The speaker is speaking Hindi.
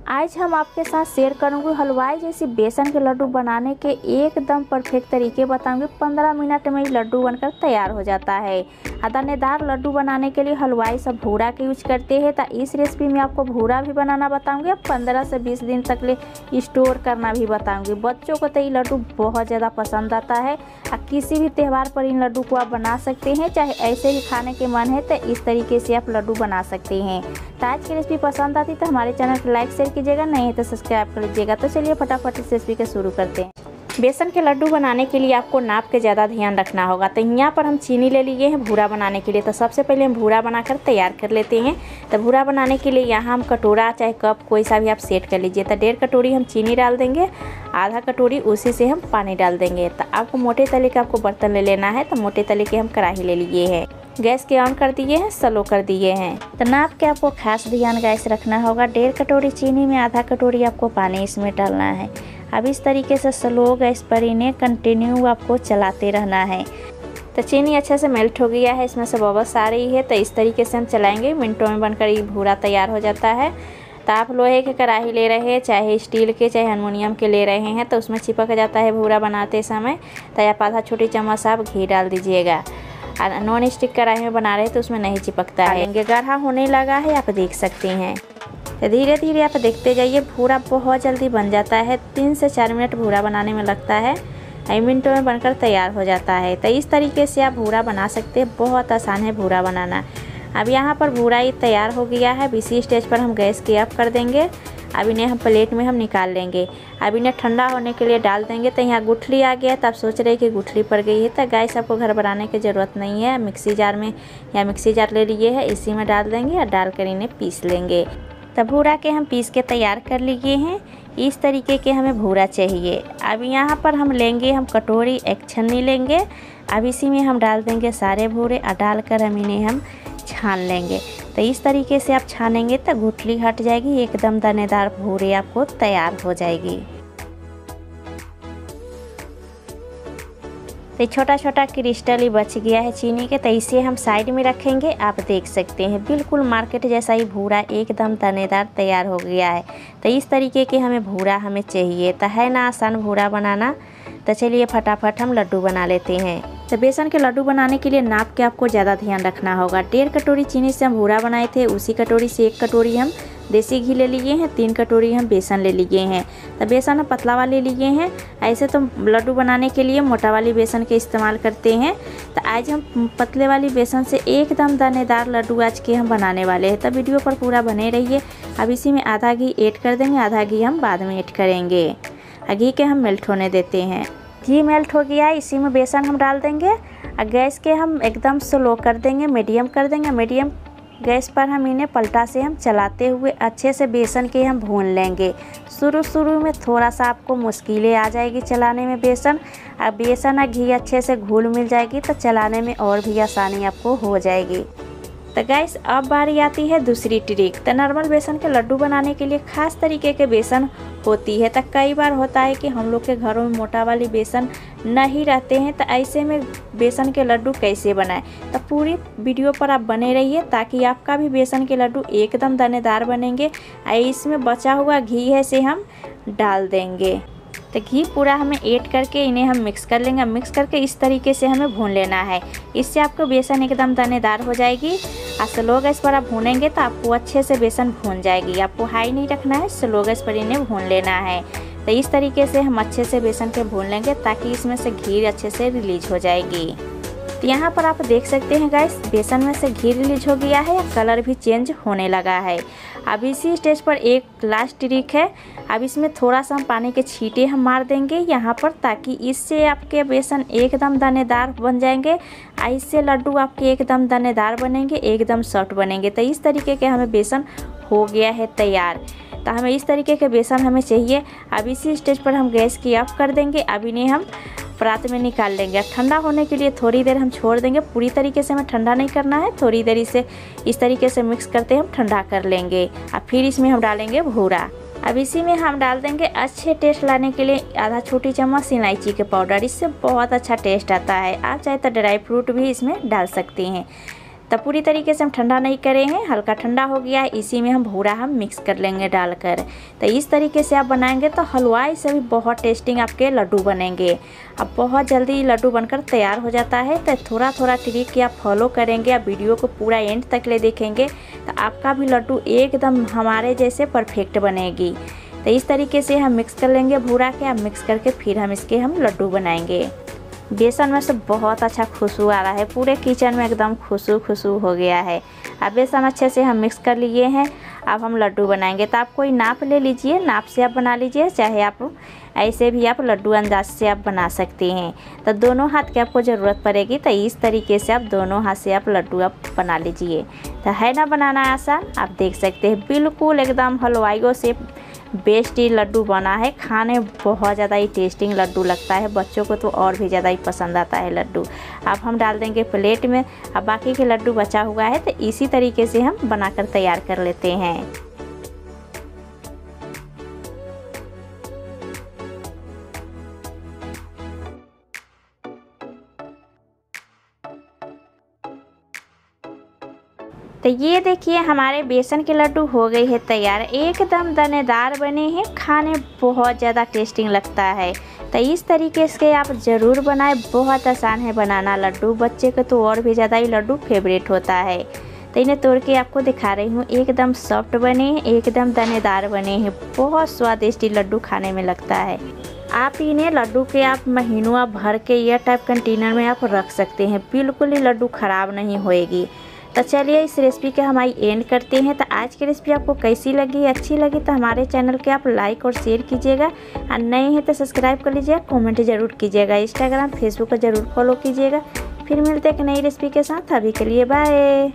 आज हम आपके साथ शेयर करूंगी हलवाई जैसी बेसन के लड्डू बनाने के एकदम परफेक्ट तरीके बताऊंगी। 15 मिनट में ही लड्डू बनकर तैयार हो जाता है। दानेदार लड्डू बनाने के लिए हलवाई सब भूरा का यूज करते हैं, तो इस रेसिपी में आपको भूरा भी बनाना बताऊंगी। 15 से 20 दिन तक ले स्टोर करना भी बताऊंगी। बच्चों को तो ये लड्डू बहुत ज़्यादा पसंद आता है और किसी भी त्यौहार पर इन लड्डू को आप बना सकते हैं। चाहे ऐसे ही खाने के मन है तो इस तरीके से आप लड्डू बना सकते हैं। तो आज की रेसिपी पसंद आती तो हमारे चैनल को लाइक शेयर कीजिएगा, नहीं है तो सब्सक्राइब कर लीजिएगा। तो चलिए फटाफट इस रेसिपी को शुरू करते हैं। बेसन के लड्डू बनाने के लिए आपको नाप के ज़्यादा ध्यान रखना होगा। तो यहाँ पर हम चीनी ले लिए हैं भूरा बनाने के लिए। तो सबसे पहले हम भूरा बनाकर तैयार कर लेते हैं। तो भूरा बनाने के लिए यहाँ हम कटोरा चाहे कप कोई सा भी आप सेट कर लीजिए। तो 1.5 कटोरी हम चीनी डाल देंगे, आधा कटोरी उसी से हम पानी डाल देंगे। तो आपको मोटे तले का आपको बर्तन ले लेना है। तो मोटे तले के हम कढ़ाई ले लिए हैं, गैस के ऑन कर दिए हैं, स्लो कर दिए हैं। तो नाप के आपको खास ध्यान गैस रखना होगा। 1.5 कटोरी चीनी में आधा कटोरी आपको पानी इसमें डालना है। अब इस तरीके से स्लो गैस पर इन्हें कंटिन्यू आपको चलाते रहना है। तो चीनी अच्छे से मेल्ट हो गया है, इसमें से बबल्स आ रही है। तो इस तरीके से हम चलाएंगे, मिनटों में बनकर ये भूरा तैयार हो जाता है। तो आप लोहे के कढ़ाई ले रहे हैं, चाहे स्टील के चाहे एल्युमिनियम के ले रहे हैं, तो उसमें चिपक जाता है भूरा बनाते समय। तो आप आधा छोटी चम्मच आप घी डाल दीजिएगा। और नॉन स्टिक कढ़ाई में बना रहे तो उसमें नहीं चिपकता है। गाढ़ा होने लगा है, आप देख सकते हैं। तो धीरे धीरे आप देखते जाइए, भूरा बहुत जल्दी बन जाता है। 3 से 4 मिनट भूरा बनाने में लगता है, 5 मिनटों में बनकर तैयार हो जाता है। तो इस तरीके से आप भूरा बना सकते हैं, बहुत आसान है भूरा बनाना। अब यहाँ पर भूरा ये तैयार हो गया है। इसी स्टेज पर हम गैस की ऑफ कर देंगे। अब इन्हें हम प्लेट में हम निकाल लेंगे। अब इन्हें ठंडा होने के लिए डाल देंगे। तो यहाँ गुठली आ गया, तो आप सोच रहे कि गुठली पड़ गई है। तो गैस आपको घर बनाने की ज़रूरत नहीं है। मिक्सी जार में या मिक्सी जार ले लिए है, इसी में डाल देंगे और डालकर इन्हें पीस लेंगे। तो भूरा के हम पीस के तैयार कर लिए हैं। इस तरीके के हमें भूरा चाहिए। अब यहाँ पर हम लेंगे, हम कटोरी एक छन्नी लेंगे। अब इसी में हम डाल देंगे सारे भूरे और डालकर हम इन्हें हम छान लेंगे। तो इस तरीके से आप छानेंगे तो गुठली हट जाएगी, एकदम दानेदार भूरे आपको तैयार हो जाएगी। तो छोटा छोटा क्रिस्टल ही बच गया है चीनी के, तो इसे हम साइड में रखेंगे। आप देख सकते हैं बिल्कुल मार्केट जैसा ही भूरा एकदम दानेदार तैयार हो गया है। तो इस तरीके के हमें भूरा हमें चाहिए। तो है ना आसान भूरा बनाना। तो चलिए फटाफट हम लड्डू बना लेते हैं। तो बेसन के लड्डू बनाने के लिए नाप के आपको ज़्यादा ध्यान रखना होगा। 1.5 कटोरी चीनी से हम भूरा बनाए थे, उसी कटोरी से 1 कटोरी हम देसी घी ले लिए हैं, 3 कटोरी हम बेसन ले लिए हैं। तो बेसन हम पतला वाले लिए हैं। ऐसे तो लड्डू बनाने के लिए मोटा वाली बेसन के इस्तेमाल करते हैं। तो आज हम पतले वाली बेसन से एकदम दानेदार लड्डू आज के हम बनाने वाले हैं। तो वीडियो पर पूरा बने रहिए। अब इसी में आधा घी ऐड कर देंगे, आधा घी हम बाद में ऐड करेंगे। घी के हम मेल्ट होने देते हैं। घी मेल्ट हो गया है, इसी में बेसन हम डाल देंगे और गैस के हम एकदम स्लो कर देंगे, मीडियम कर देंगे। मीडियम गैस पर हम इन्हें पलटा से हम चलाते हुए अच्छे से बेसन के हम भून लेंगे। शुरू में थोड़ा सा आपको मुश्किलें आ जाएगी चलाने में बेसन। अब बेसन और घी अच्छे से घुल मिल जाएगी तो चलाने में और भी आसानी आपको हो जाएगी। तो गैस अब बारी आती है दूसरी ट्रिक। तो नॉर्मल बेसन के लड्डू बनाने के लिए खास तरीके के बेसन होती है। तो कई बार होता है कि हम लोग के घरों में मोटा वाली बेसन नहीं रहते हैं। तो ऐसे में बेसन के लड्डू कैसे बनाएं, तो पूरी वीडियो पर आप बने रहिए ताकि आपका भी बेसन के लड्डू एकदम दानेदार बनेंगे। इसमें बचा हुआ घी है से हम डाल देंगे। तो घी पूरा हमें ऐड करके इन्हें हम मिक्स कर लेंगे। मिक्स करके इस तरीके से हमें भून लेना है। इससे आपको बेसन एकदम दानेदार हो जाएगी। और स्लो गैस पर आप भूनेंगे तो आपको अच्छे से बेसन भून जाएगी। आपको हाई नहीं रखना है, स्लो गैस पर इन्हें भून लेना है। तो इस तरीके से हम अच्छे से बेसन के भून लेंगे ताकि इसमें से घी अच्छे से रिलीज हो जाएगी। तो यहाँ पर आप देख सकते हैं गाइस, बेसन में से घी रिलीज हो गया है, कलर भी चेंज होने लगा है। अब इसी स्टेज पर एक लास्ट ट्रिक है। अब इसमें थोड़ा सा हम पानी के छींटे हम मार देंगे यहाँ पर, ताकि इससे आपके बेसन एकदम दानेदार बन जाएंगे। इससे लड्डू आपके एकदम दानेदार बनेंगे, एकदम सॉफ्ट बनेंगे। तो इस तरीके के हमें बेसन हो गया है तैयार। तो हमें इस तरीके के बेसन हमें चाहिए। अब इसी स्टेज पर हम गैस की ऑफ कर देंगे। अब इन्हें हम परात में निकाल लेंगे। ठंडा होने के लिए थोड़ी देर हम छोड़ देंगे। पूरी तरीके से हमें ठंडा नहीं करना है, थोड़ी देर इसे इस तरीके से मिक्स करते हम ठंडा कर लेंगे। और फिर इसमें हम डालेंगे भूरा। अब इसी में हम डाल देंगे अच्छे टेस्ट लाने के लिए आधा छोटी चम्मच इलायची के पाउडर। इससे बहुत अच्छा टेस्ट आता है। आप चाहे तो ड्राई फ्रूट भी इसमें डाल सकते हैं। तो पूरी तरीके से हम ठंडा नहीं करे हैं, हल्का ठंडा हो गया है। इसी में हम भूरा हम मिक्स कर लेंगे डालकर। तो इस तरीके से आप बनाएंगे तो हलवाई से भी बहुत टेस्टिंग आपके लड्डू बनेंगे। अब बहुत जल्दी लड्डू बनकर तैयार हो जाता है। तो थोड़ा थोड़ा ट्रिक आप फॉलो करेंगे, आप वीडियो को पूरा एंड तक ले देखेंगे तो आपका भी लड्डू एकदम हमारे जैसे परफेक्ट बनेगी। तो इस तरीके से हम मिक्स कर लेंगे भूरा के। अब मिक्स करके फिर हम इसके लड्डू बनाएंगे। बेसन में से बहुत अच्छा खुशबू आ रहा है, पूरे किचन में एकदम खुशबू हो गया है। अब बेसन अच्छे से हम मिक्स कर लिए हैं। अब हम लड्डू बनाएंगे। तो आप कोई नाप ले लीजिए, नाप से आप बना लीजिए, चाहे आप ऐसे भी आप लड्डू अंदाज से आप बना सकते हैं। तो दोनों हाथ की आपको ज़रूरत पड़ेगी। तो इस तरीके से आप दोनों हाथ से आप लड्डू आप बना लीजिए। तो है ना बनाना आसान, आप देख सकते हैं बिल्कुल एकदम हलवाइयों से बेस्ट ही लड्डू बना है। खाने बहुत ज़्यादा ही टेस्टिंग लड्डू लगता है, बच्चों को तो और भी ज़्यादा ही पसंद आता है लड्डू। अब हम डाल देंगे प्लेट में। अब बाकी के लड्डू बचा हुआ है तो इसी तरीके से हम बनाकर तैयार कर लेते हैं। तो ये देखिए हमारे बेसन के लड्डू हो गए हैं तैयार, एकदम दानेदार बने हैं, खाने बहुत ज़्यादा टेस्टिंग लगता है। तो इस तरीके से आप ज़रूर बनाएं, बहुत आसान है बनाना लड्डू, बच्चे को तो और भी ज़्यादा ही लड्डू फेवरेट होता है। तो इन्हें तोड़ के आपको दिखा रही हूँ, एकदम सॉफ्ट बने हैं, एकदम दानेदार बने हैं, बहुत स्वादिष्ट लड्डू खाने में लगता है। आप इन्हें लड्डू के आप महीनों भर के ये टाइप कंटेनर में आप रख सकते हैं, बिल्कुल ही लड्डू ख़राब नहीं होएगी। तो चलिए इस रेसिपी के हमारी एंड करते हैं। तो आज की रेसिपी आपको कैसी लगी, अच्छी लगी तो हमारे चैनल के आप लाइक और शेयर कीजिएगा, और नए हैं तो सब्सक्राइब कर लीजिएगा, कमेंट जरूर कीजिएगा, इंस्टाग्राम फेसबुक को जरूर फॉलो कीजिएगा। फिर मिलते हैं एक नई रेसिपी के साथ, अभी के लिए बाय।